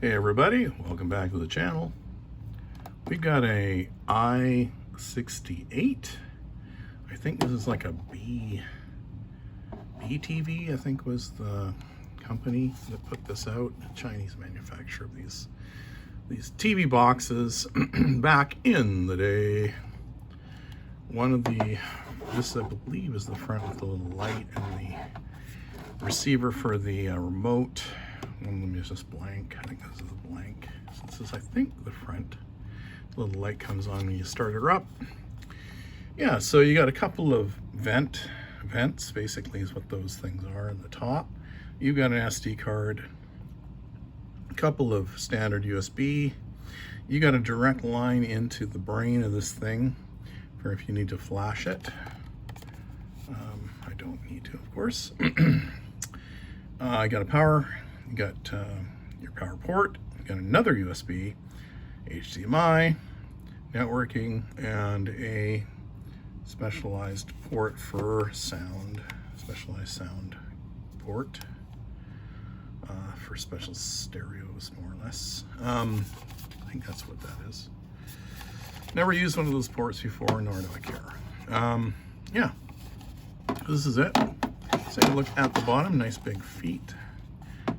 Hey everybody, welcome back to the channel. We got a i68. I think this is like a BTV, I think was the company that put this out. A Chinese manufacturer of these TV boxes back in the day. One of this I believe is the front with the little light and the receiver for the remote. One of them is just blank. I think this is a blank. So this is, I think, the front. The little light comes on when you start her up. Yeah, so you got a couple of vents, basically is what those things are in the top. You've got an SD card, a couple of standard USB. You got a direct line into the brain of this thing for if you need to flash it. I don't need to, of course. I got a power. You got your power port, you got another USB, HDMI, networking, and a specialized port for sound, specialized sound port for special stereos, more or less. I think that's what that is. Never used one of those ports before, nor do I care. Yeah, this is it. Let's take a look at the bottom, nice big feet.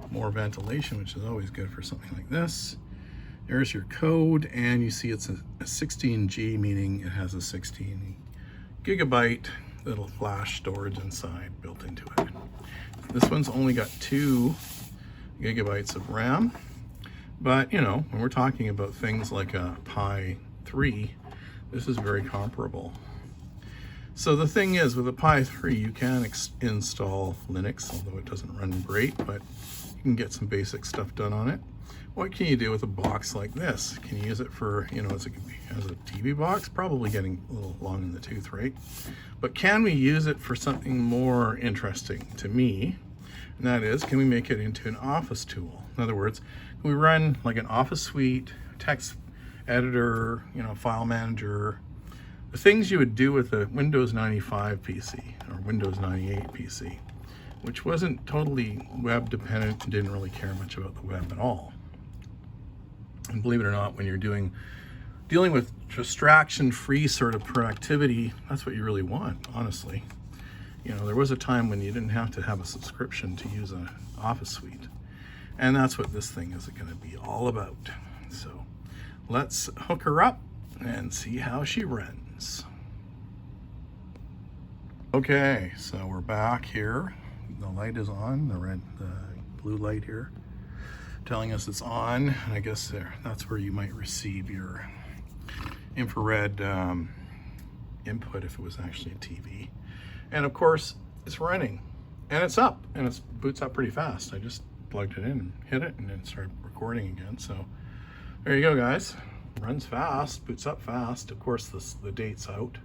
More ventilation, which is always good for something like this. There's your code, and you see it's a 16G, meaning it has a 16 gigabyte little flash storage inside built into it. This one's only got 2 gigabytes of RAM, but you know, when we're talking about things like a Pi 3, this is very comparable. So the thing is, with a Pi 3, you can install Linux, although it doesn't run great, but you can get some basic stuff done on it. What can you do with a box like this? Can you use it for, you know, as a TV box? Probably getting a little long in the tooth, right? But can we use it for something more interesting to me? And that is, can we make it into an office tool? In other words, can we run like an office suite, text editor, you know, file manager, the things you would do with a Windows 95 PC or Windows 98 PC, which wasn't totally web dependent and didn't really care much about the web at all. And believe it or not, when you're dealing with distraction-free sort of productivity, that's what you really want, honestly. You know, there was a time when you didn't have to have a subscription to use an office suite. And that's what this thing is going to be all about. So let's hook her up and see how she runs. Okay, so we're back here. The light is on, the blue light here, telling us it's on. I guess that's where you might receive your infrared input if it was actually a TV. And of course, it's running, and it's up, and it boots up pretty fast. I just plugged it in and hit it, and then started recording again. So there you go, guys. Runs fast, boots up fast. Of course, the date's out.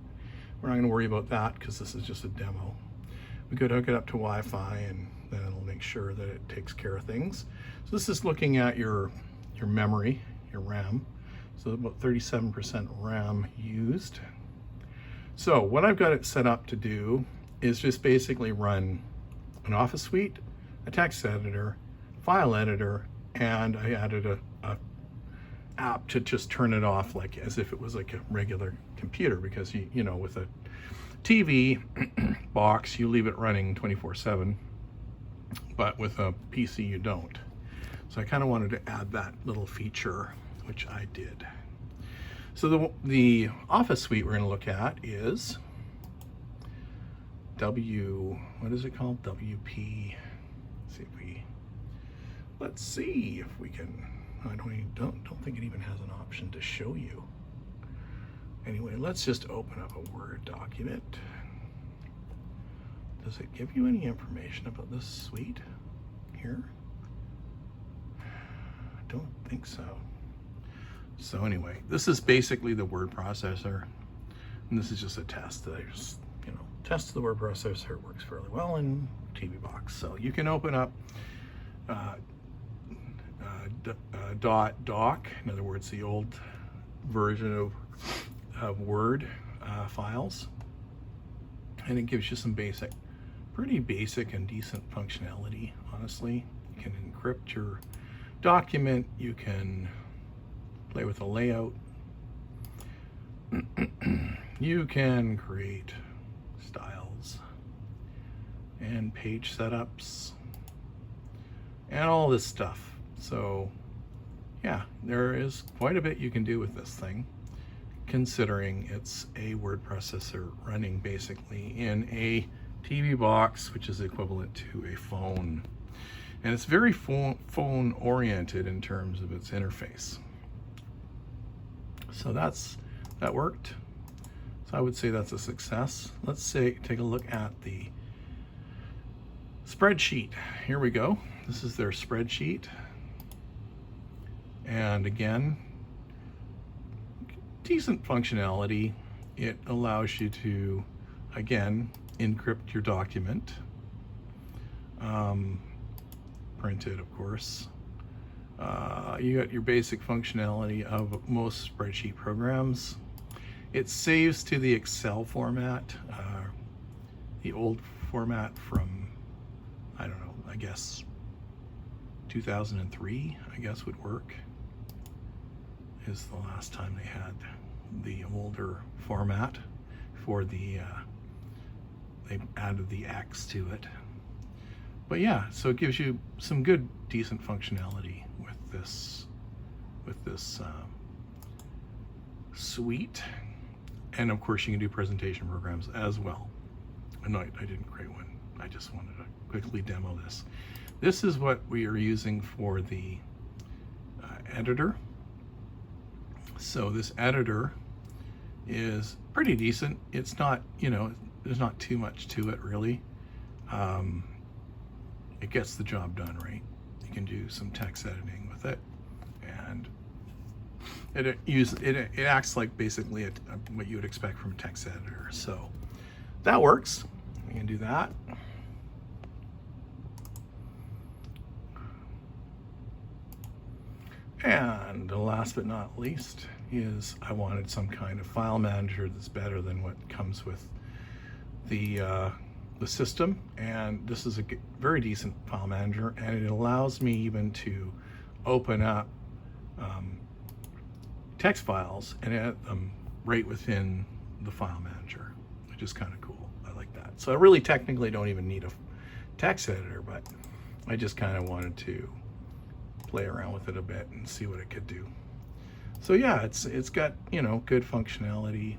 We're not going to worry about that because this is just a demo. We could hook it up to Wi-Fi, and then it'll make sure that it takes care of things. So this is looking at your memory, your RAM. So about 37% RAM used. So what I've got it set up to do is just basically run an office suite, a text editor, file editor, and I added a app to just turn it off like as if it was like a regular computer, because you know, with a TV box you leave it running 24/7, but with a PC you don't. So I kind of wanted to add that little feature, which I did. So the office suite we're going to look at is what is it called? WP. Let's see if we can. I don't think it even has an option to show you. Anyway, let's just open up a Word document. Does it give you any information about this suite here? I don't think so. So anyway, this is basically the word processor, and this is just a test that I just, you know, test the word processor. It works fairly well in TV box. So you can open up .doc, in other words, the old version of Word files, and it gives you some pretty basic and decent functionality, honestly. You can encrypt your document, you can play with the layout. You can create styles and page setups and all this stuff. So yeah, there is quite a bit you can do with this thing, considering it's a word processor running basically in a TV box, which is equivalent to a phone. And it's very phone oriented in terms of its interface. So that worked. So I would say that's a success. Let's take a look at the spreadsheet. Here we go. This is their spreadsheet. And again, decent functionality. It allows you to, again, encrypt your document. Print it, of course. You got your basic functionality of most spreadsheet programs. It saves to the Excel format, the old format from, I don't know, I guess 2003, I guess would work, is the last time they had the older format for the, they added the X to it. But yeah, so it gives you some good, decent functionality with this suite. And of course you can do presentation programs as well. No, I didn't create one. I just wanted to quickly demo this. This is what we are using for the editor. So this editor is pretty decent. It's not, you know, there's not too much to it really. It gets the job done, right? You can do some text editing with it, and it acts like basically what you would expect from a text editor. So that works. We can do that. And last but not least is I wanted some kind of file manager that's better than what comes with the system, and this is a very decent file manager, and it allows me even to open up text files and add them right within the file manager, which is kind of cool. I like that. So I really technically don't even need a text editor, but I just kind of wanted to play around with it a bit and see what it could do. So yeah, it's got, you know, good functionality.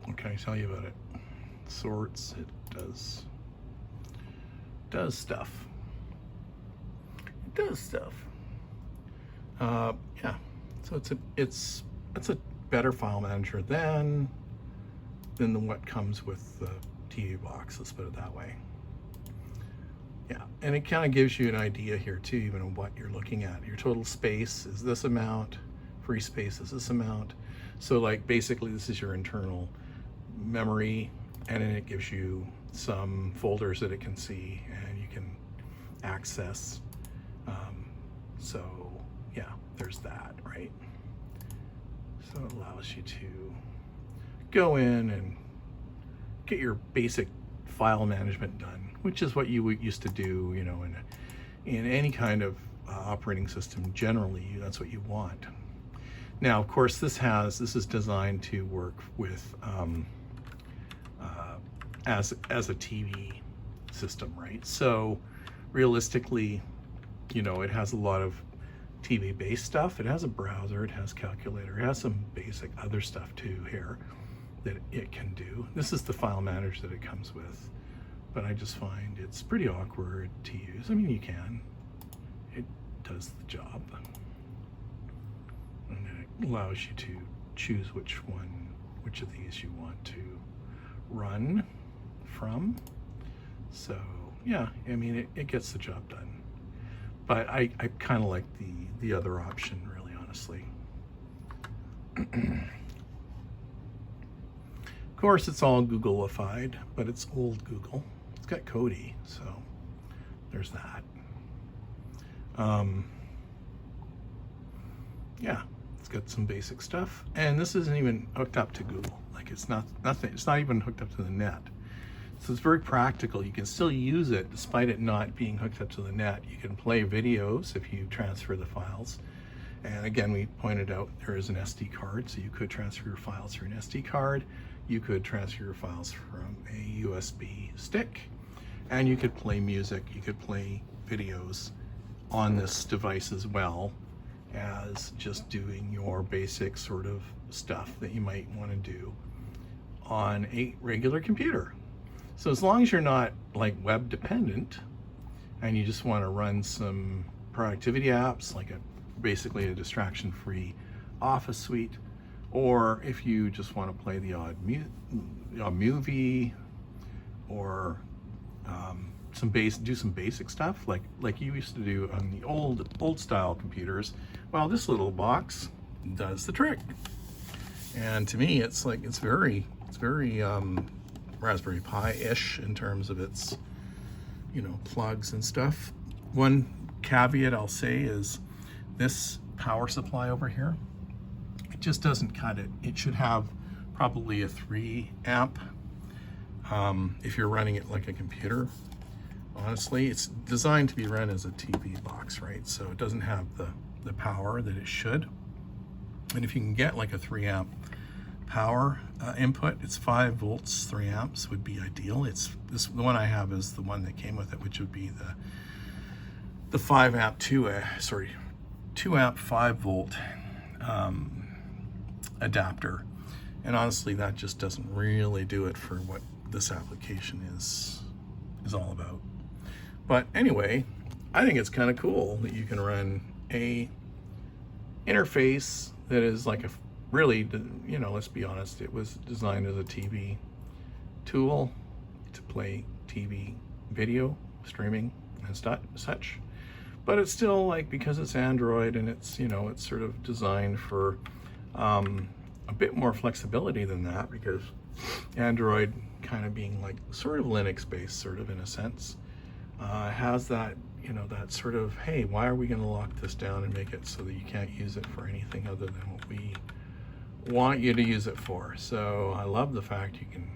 What can I tell you about it? Sorts, it does stuff. It does stuff. Yeah, so it's a better file manager than what comes with the TV box, let's put it that way. Yeah, and it kind of gives you an idea here too, even of what you're looking at. Your total space is this amount, free space is this amount. So like basically this is your internal memory, and then it gives you some folders that it can see and you can access. So yeah, there's that, right? So it allows you to go in and get your basic file management done, which is what you used to do, you know, in any kind of operating system. Generally, that's what you want. Now, of course, this is designed to work with as a TV system, right? So realistically, you know, it has a lot of TV-based stuff. It has a browser, it has calculator, it has some basic other stuff too here that it can do. This is the file manager that it comes with, but I just find it's pretty awkward to use. I mean, you can. It does the job. And it allows you to choose which of these you want to run from. So yeah, I mean, it gets the job done. But I kind of like the other option, really, honestly. Of course, it's all Google-ified, but it's old Google. It's got Kodi, so there's that. Yeah, it's got some basic stuff. And this isn't even hooked up to Google. Like it's nothing. It's not even hooked up to the net. So it's very practical. You can still use it despite it not being hooked up to the net. You can play videos if you transfer the files. And again, we pointed out there is an SD card, so you could transfer your files through an SD card. You could transfer your files from a USB stick, and you could play music, you could play videos on this device as well as just doing your basic sort of stuff that you might want to do on a regular computer. So as long as you're not like web dependent and you just want to run some productivity apps like basically a distraction-free office suite, or if you just want to play the odd movie, or do some basic stuff like you used to do on the old style computers, well, this little box does the trick. And to me, it's very Raspberry Pi-ish in terms of its, plugs and stuff. One caveat I'll say is this power supply over here, it just doesn't cut it. It should have probably a 3 amp if you're running it like a computer. Honestly, it's designed to be run as a TV box, right? So it doesn't have the power that it should. And if you can get like a 3 amp power input, it's 5 volts, 3 amps would be ideal. The one I have is the one that came with it, which would be the 5 amp 2 amp 5 volt adapter. And honestly, that just doesn't really do it for what this application is all about. But anyway, I think it's kind of cool that you can run a interface that is like really, let's be honest, it was designed as a TV tool to play TV video streaming and such. But it's still like, because it's Android and it's, it's sort of designed for a bit more flexibility than that, because Android kind of being like sort of Linux based, sort of in a sense, has that, that sort of, hey, why are we going to lock this down and make it so that you can't use it for anything other than what we want you to use it for? So I love the fact you can,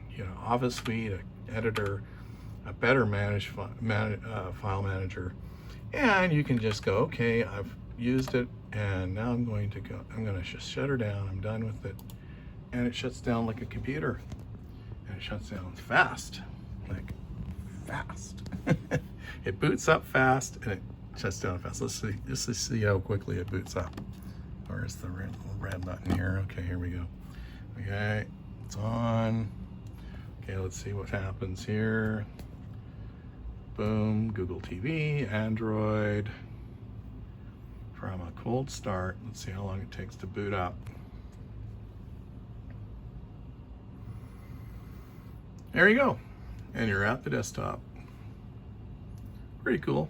Office Suite, an editor, a better file manager, and you can just go, okay, I've used it, and now I'm going to just shut her down. I'm done with it. And it shuts down like a computer. And it shuts down fast, like fast. It boots up fast and it shuts down fast. Let's see how quickly it boots up. Where's the red button here? Okay, here we go. Okay, it's on. Okay, let's see what happens here. Boom, Google TV, Android. From a cold start, let's see how long it takes to boot up. There you go. And you're at the desktop. Pretty cool.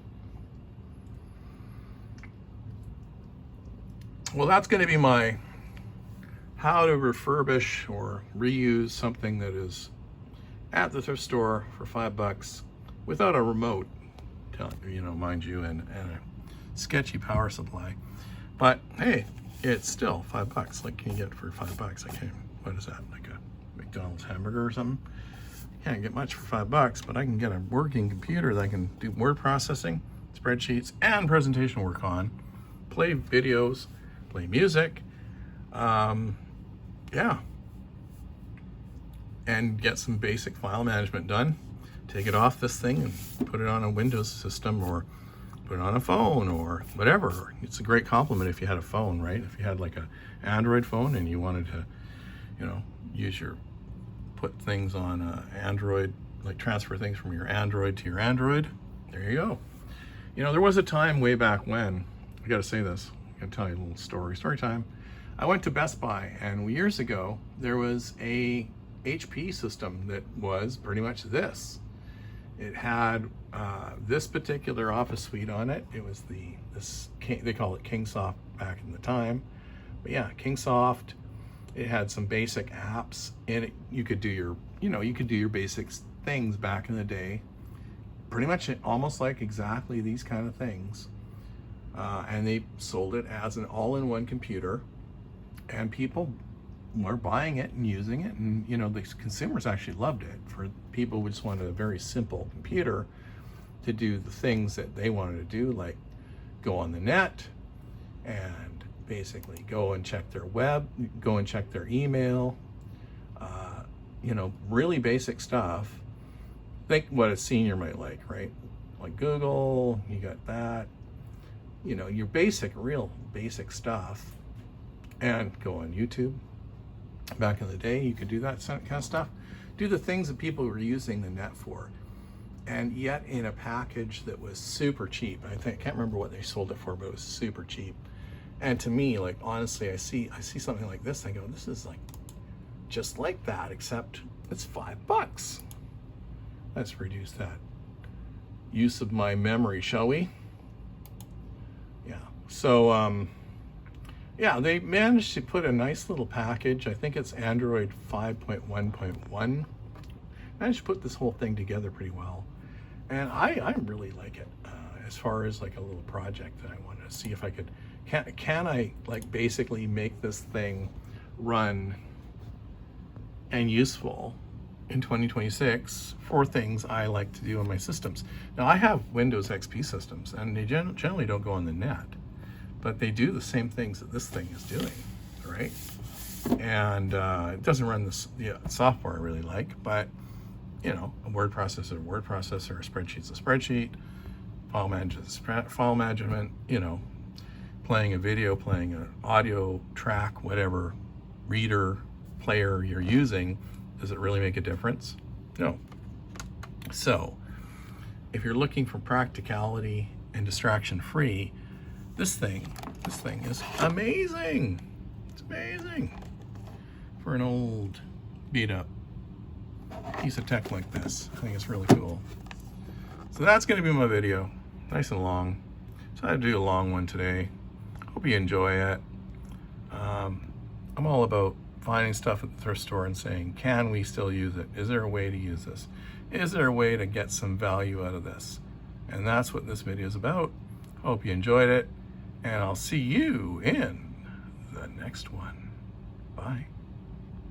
Well, that's going to be my how to refurbish or reuse something that is at the thrift store for $5 without a remote, mind you, and a sketchy power supply. But hey, it's still $5. Like, can you get for $5? I can't. What is that? Like a McDonald's hamburger or something? Can't get much for $5, but I can get a working computer that I can do word processing, spreadsheets, and presentation work on, play videos, play music, yeah, and get some basic file management done. Take it off this thing and put it on a Windows system, or put it on a phone, or whatever. It's a great compliment if you had a phone, right? If you had like a Android phone and you wanted to, put things on Android, like transfer things from your Android to your Android, there you go. There was a time way back when, I gotta say this, I'm gonna tell you a little story time. I went to Best Buy, and years ago, there was a HP system that was pretty much this. It had this particular Office Suite on it. It was they call it KingSoft back in the time. But yeah, KingSoft. It had some basic apps in it. You could do your basic things back in the day. Pretty much almost like exactly these kind of things. And they sold it as an all-in-one computer. And people were buying it and using it, and you know, the consumers actually loved it. For people who just wanted a very simple computer to do the things that they wanted to do, like go on the net and basically go and check their web, go and check their email, you know, really basic stuff. Think what a senior might like, right? Like Google, you got that, you know, your basic, real basic stuff. And go on YouTube. Back in the day, you could do that kind of stuff. Do the things that people were using the net for. And yet in a package that was super cheap. I can't remember what they sold it for, but it was super cheap. And to me, like, honestly, I see something like this, I go, this is like just like that, except it's $5. Let's reduce that use of my memory, shall we? Yeah. So yeah, they managed to put a nice little package. I think it's Android 5.1.1. Managed to put this whole thing together pretty well. And I really like it as far as like a little project that I want to see if I could, can I like basically make this thing run and useful in 2026 for things I like to do on my systems. Now I have Windows XP systems and they generally don't go on the net, but they do the same things that this thing is doing, right? And it doesn't run the software I really like, but you know, a word processor, a spreadsheet's a spreadsheet, file management, you know, playing a video, playing an audio track, whatever reader, player you're using, does it really make a difference? No. So if you're looking for practicality and distraction free, this thing is amazing. It's amazing for an old beat up piece of tech like this. I think it's really cool. So that's going to be my video, nice and long. So I had to do a long one today. Hope you enjoy it. I'm all about finding stuff at the thrift store and saying, can we still use it? Is there a way to use this? Is there a way to get some value out of this? And that's what this video is about. Hope you enjoyed it, and I'll see you in the next one. Bye.